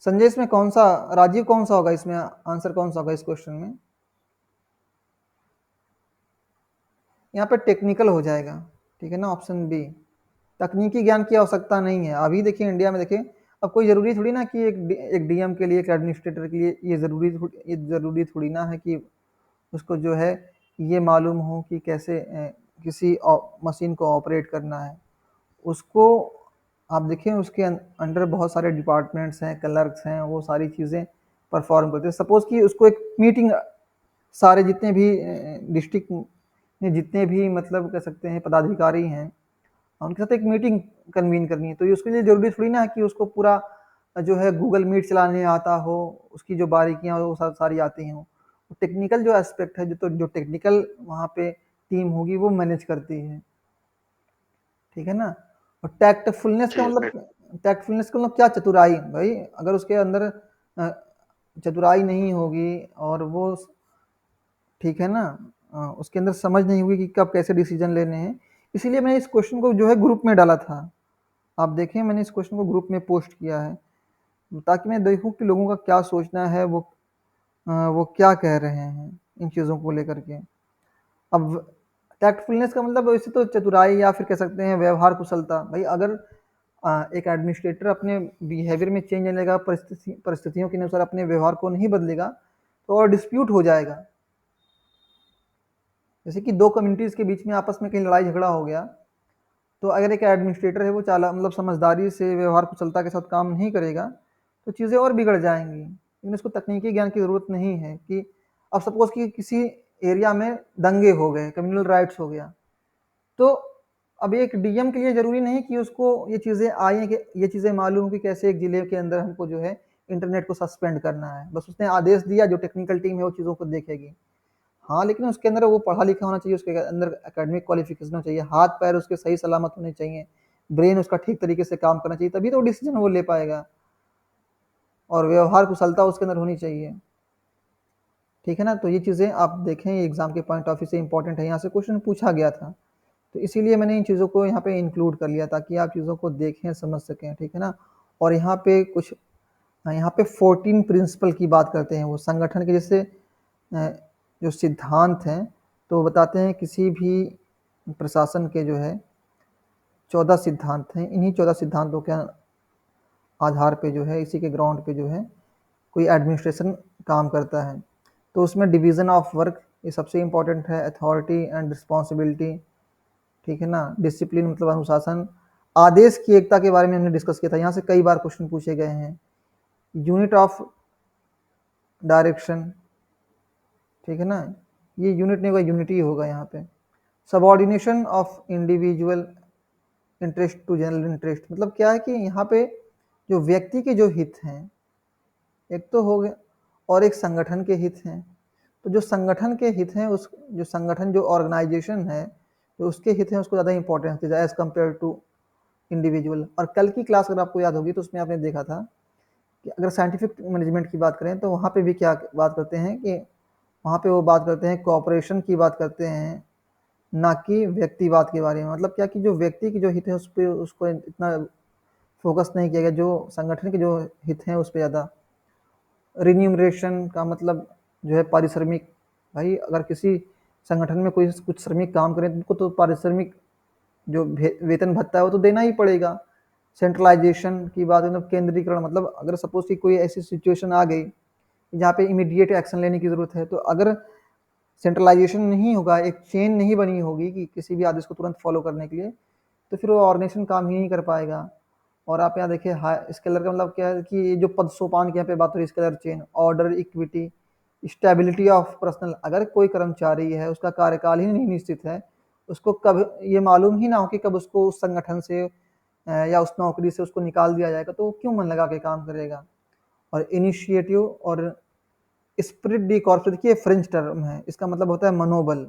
संजय इसमें कौन सा, राजीव कौन सा होगा इसमें आंसर, कौन सा होगा इस क्वेश्चन में? यहाँ पे टेक्निकल हो जाएगा, ठीक है ना, ऑप्शन बी। तकनीकी ज्ञान की आवश्यकता नहीं है। अभी देखिए इंडिया में देखिए, अब कोई ज़रूरी थोड़ी ना कि एक डीएम के लिए, एक एडमिनिस्ट्रेटर के लिए ये ज़रूरी थोड़ी ना है कि उसको जो है ये मालूम हो कि कैसे किसी मशीन को ऑपरेट करना है। उसको आप देखें उसके अंडर बहुत सारे डिपार्टमेंट्स हैं, क्लर्क्स हैं, वो सारी चीज़ें परफॉर्म करते हैं। सपोज़ कि उसको एक मीटिंग, सारे जितने भी डिस्ट्रिक्ट में जितने भी मतलब कह सकते हैं पदाधिकारी हैं, उनके साथ एक मीटिंग कन्वीन करनी है। तो ये उसके लिए ज़रूरी थोड़ी ना है कि उसको पूरा जो है गूगल मीट चलाने आता हो, उसकी जो बारीकियाँ वो सारी आती हों। टेक्निकल जो एस्पेक्ट है, जो टेक्निकल वहाँ पे टीम होगी वो मैनेज करती है, ठीक है ना। और टैक्टफुलनेस का मतलब क्या? चतुराई। भाई अगर उसके अंदर चतुराई नहीं होगी और वो, ठीक है ना, उसके अंदर समझ नहीं होगी कि कब कैसे डिसीजन लेने हैं, इसीलिए मैंने इस क्वेश्चन को जो है ग्रुप में डाला था। आप देखें मैंने इस क्वेश्चन को ग्रुप में पोस्ट किया है ताकि मैं देखूं कि लोगों का क्या सोचना है, वो क्या कह रहे हैं इन चीज़ों को लेकर के। अब टैक्टफुलनेस का मतलब वैसे तो चतुराई या फिर कह सकते हैं व्यवहार कुशलता। भाई अगर एक एडमिनिस्ट्रेटर अपने बिहेवियर में चेंज आने लगा, परिस्थितियों के अनुसार अपने व्यवहार को नहीं बदलेगा तो और डिस्प्यूट हो जाएगा। जैसे कि दो कम्युनिटीज़ के बीच में आपस में कहीं लड़ाई झगड़ा हो गया, तो अगर एक एडमिनिस्ट्रेटर है वो चाला मतलब समझदारी से व्यवहार कुशलता के साथ काम नहीं करेगा, तो चीज़ें और बिगड़ जाएंगी। लेकिन उसको तकनीकी ज्ञान की ज़रूरत नहीं है कि अब सपोज़ कि किसी एरिया में दंगे हो गए, कम्युनल राइट्स हो गया, तो अब एक डीएम के लिए ज़रूरी नहीं कि उसको ये चीज़ें आएँ, कि ये चीज़ें मालूम हो कि कैसे एक ज़िले के अंदर हमको जो है इंटरनेट को सस्पेंड करना है। बस उसने आदेश दिया, जो टेक्निकल टीम है वो चीज़ों को देखेगी। हाँ, लेकिन उसके अंदर वो पढ़ा लिखा होना चाहिए, उसके अंदर एकेडमिक क्वालिफिकेशन होना चाहिए, हाथ पैर उसके सही सलामत होने चाहिए, ब्रेन उसका ठीक तरीके से काम करना चाहिए, तभी तो डिसीजन वो ले पाएगा, और व्यवहार कुशलता उसके अंदर होनी चाहिए। ठीक है ना? तो ये चीज़ें आप देखें, ये एग्जाम के पॉइंट ऑफ व्यू से इंपॉर्टेंट है, यहाँ से क्वेश्चन पूछा गया था, तो इसीलिए मैंने इन चीज़ों को यहाँ पे इंक्लूड कर लिया ताकि आप चीज़ों को देखें, समझ सकें। ठीक है ना? और यहाँ पे कुछ यहाँ पे 14 प्रिंसिपल की बात करते हैं, वो संगठन के जैसे जो सिद्धांत हैं, तो बताते हैं किसी भी प्रशासन के जो है 14 सिद्धांत हैं। इन्हीं 14 सिद्धांतों के आधार पे जो है, इसी के ग्राउंड पे जो है कोई एडमिनिस्ट्रेशन काम करता है। तो उसमें डिवीज़न ऑफ वर्क ये सबसे इम्पोर्टेंट है, अथॉरिटी एंड रिस्पॉन्सिबिलिटी, ठीक है ना, डिसिप्लिन मतलब अनुशासन, आदेश की एकता के बारे में हमने डिस्कस किया था, यहाँ से कई बार क्वेश्चन पूछे गए हैं, यूनिट ऑफ डायरेक्शन, ठीक है ना, ये यूनिट नहीं होगा, यूनिटी होगा यहाँ पे, subordination of individual interest to general interest, मतलब क्या है कि यहाँ पे जो व्यक्ति के जो हित हैं एक तो हो गए, और एक संगठन के हित हैं। तो जो संगठन के हित हैं, उस जो संगठन जो ऑर्गेनाइजेशन है, जो उसके हित हैं उसको ज़्यादा इंपॉर्टेंस दी जाए एज कम्पेयर टू इंडिविजुअल। और कल की क्लास अगर आपको याद होगी तो उसमें आपने देखा था कि अगर साइंटिफिक मैनेजमेंट की बात करें तो वहाँ पे भी क्या बात करते हैं कि वहाँ पे वो बात करते हैं कोऑपरेशन की बात करते हैं, ना कि व्यक्तिवाद के बारे में। मतलब क्या कि जो व्यक्ति की जो हित है उस पर उसको इतना फोकस नहीं किया गया, जो संगठन के जो हित हैं उस पर ज़्यादा। रिन्यूमरेशन का मतलब जो है पारिश्रमिक, भाई अगर किसी संगठन में कोई कुछ श्रमिक काम करें तो उनको तो पारिश्रमिक जो वेतन भत्ता है वो तो देना ही पड़ेगा। सेंट्रलाइजेशन की बात मतलब केंद्रीकरण, मतलब अगर सपोज कि कोई ऐसी सिचुएशन आ गई जहाँ पे इमीडिएट एक्शन लेने की ज़रूरत है, तो अगर सेंट्रलाइजेशन नहीं होगा, एक चेन नहीं बनी होगी कि किसी भी आदेश को तुरंत फॉलो करने के लिए, तो फिर वो ऑर्गेनाइजेशन काम ही नहीं कर पाएगा। और आप यहाँ देखिए हाई स्केलर का मतलब क्या है कि जो पद सोपान की यहाँ पे बात हो रही है, scalar chain, order, equity, stability of personal. अगर कोई कर्मचारी है उसका कार्यकाल ही नहीं निश्चित है, उसको कब ये मालूम ही ना हो कि कब उसको उस संगठन से या उस नौकरी से उसको निकाल दिया जाएगा, तो वो क्यों मन लगा के काम करेगा। और इनिशिएटिव और स्पिरिट डी कॉर्पोरेट, देखिए फ्रेंच टर्म है, इसका मतलब होता है मनोबल,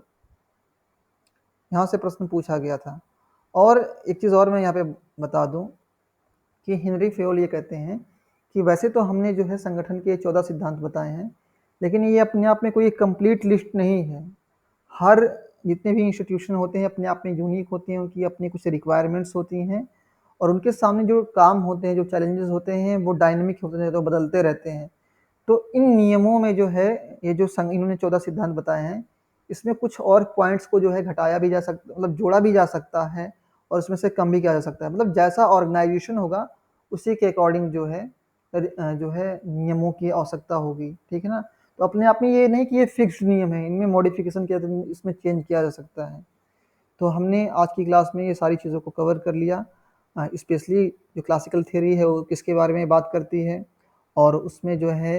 यहाँ से प्रश्न पूछा गया था। और एक चीज़ और मैं यहाँ पे बता दूँ कि हेनरी फेयोल ये कहते हैं कि वैसे तो हमने जो है संगठन के 14 सिद्धांत बताए हैं, लेकिन ये अपने आप में कोई एक कंप्लीट लिस्ट नहीं है। हर जितने भी इंस्टीट्यूशन होते हैं अपने आप में यूनिक होते हैं, उनकी अपनी कुछ रिक्वायरमेंट्स होती हैं, और उनके सामने जो काम होते हैं, जो चैलेंजेस होते हैं, वो डायनेमिक होते हैं, तो बदलते रहते हैं। तो इन नियमों में जो है, ये जो इन्होंने 14 सिद्धांत बताए हैं, इसमें कुछ और पॉइंट्स को जो है घटाया भी जा सकता, मतलब जोड़ा भी जा सकता है, और इसमें से कम भी किया जा सकता है। मतलब जैसा ऑर्गेनाइजेशन होगा उसी के अकॉर्डिंग जो है नियमों की आवश्यकता होगी। ठीक है ना? तो अपने आप में ये नहीं कि ये फिक्स्ड नियम है, इनमें मॉडिफिकेशन किया, इसमें चेंज किया जा सकता है। तो हमने आज की क्लास में ये सारी चीज़ों को कवर कर लिया। स्पेशली जो क्लासिकल थ्योरी है वो किसके बारे में बात करती है, और उसमें जो है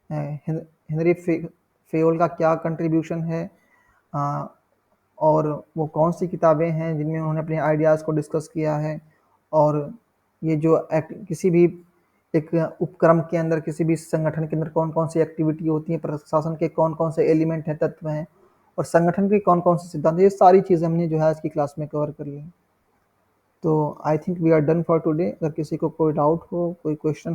हेनरी फेयोल का क्या कंट्रीब्यूशन है, और वो कौन सी किताबें हैं जिनमें उन्होंने अपने आइडियाज़ को डिस्कस किया है, और ये जो किसी भी एक उपक्रम के अंदर, किसी भी संगठन के अंदर कौन कौन सी एक्टिविटी होती है, प्रशासन के कौन कौन से एलिमेंट हैं, तत्व हैं, और संगठन के कौन कौन से सिद्धांत, ये सारी चीज़ें हमने जो है आज की क्लास में कवर कर ली। तो I think we are done for today. अगर किसी को कोई डाउट हो, कोई क्वेश्चन